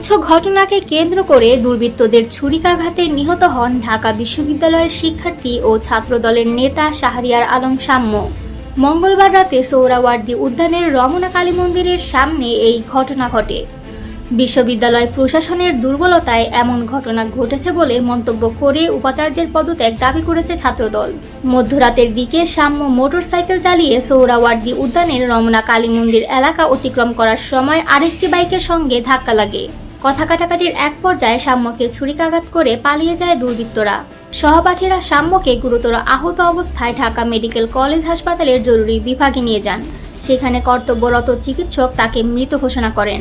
তুচ্ছ ঘটনাকে কেন্দ্র করে দুর্বৃত্তদের ছুরিকাঘাতে নিহত হন ঢাকা বিশ্ববিদ্যালয়ের শিক্ষার্থী ও ছাত্রদলের নেতা শাহরিয়ার আলম সাম্য। মঙ্গলবার রাতে সোহরাওয়ার্দী উদ্যানের রমনা কালী মন্দিরের সামনে এই ঘটনা ঘটে। বিশ্ববিদ্যালয় প্রশাসনের দুর্বলতায় এমন ঘটনা ঘটেছে বলে মন্তব্য করে উপাচার্যের পদত্যাগ দাবি করেছে ছাত্রদল। মধ্যরাতের দিকে সাম্য মোটরসাইকেল চালিয়ে সোহরাওয়ার্দী উদ্যানের রমনা কালী মন্দির এলাকা অতিক্রম করার সময় আরেকটি বাইকের সঙ্গে ধাক্কা লাগে। কথা কাটাকাটির এক পর্যায়ে সাম্যকে ছুরিকাঘাত করে পালিয়ে যায় দুর্বৃত্তরা। সহপাঠীরা সাম্যকে গুরুতর আহত অবস্থায় ঢাকা মেডিকেল কলেজ হাসপাতালের জরুরি বিভাগে নিয়ে যান। সেখানে কর্তব্যরত চিকিৎসক তাকে মৃত ঘোষণা করেন।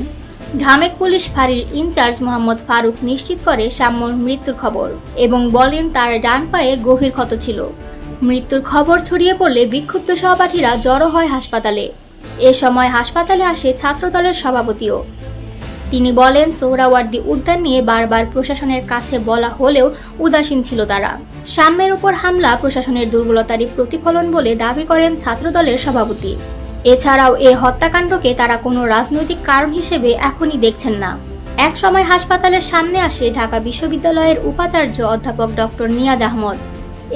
ঢামেক পুলিশ ফাঁড়ির ইনচার্জ মোহাম্মদ ফারুক নিশ্চিত করে সাম্যর মৃত্যুর খবর এবং বলেন তার ডান পায়ে গভীর ক্ষত ছিল। মৃত্যুর খবর ছড়িয়ে পড়লে বিক্ষুব্ধ সহপাঠীরা জড়ো হয় হাসপাতালে। এ সময় হাসপাতালে আসে ছাত্রদলের সভাপতিও। তিনি বলেন সোহরাওয়ার্দী উদ্যান নিয়ে বারবার প্রশাসনের কাছে বলা হলেও উদাসীন ছিল তারা। সাম্যের উপর হামলা প্রশাসনের দুর্বলতারই প্রতিফলন বলে দাবি করেন ছাত্রদলের সভাপতি। এছাড়াও এ হত্যাকাণ্ডকে তারা কোনো রাজনৈতিক কারণ হিসেবে এখনই দেখছেন না। এক সময় হাসপাতালের সামনে আসে ঢাকা বিশ্ববিদ্যালয়ের উপাচার্য অধ্যাপক ডক্টর নিয়াজ আহমদ।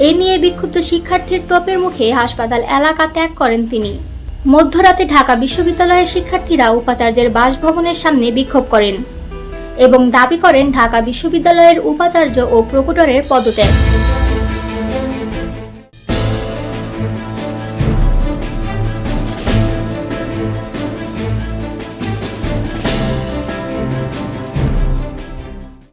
এ নিয়ে বিক্ষুব্ধ শিক্ষার্থীর তোপের মুখে হাসপাতাল এলাকা ত্যাগ করেন তিনি। মধ্যরাতে ঢাকা বিশ্ববিদ্যালয়ের শিক্ষার্থীরা উপাচার্যের বাসভবনের সামনে বিক্ষোভ করেন এবং দাবি করেন ঢাকা বিশ্ববিদ্যালয়ের উপাচার্য ও প্রক্টরের পদত্যাগ।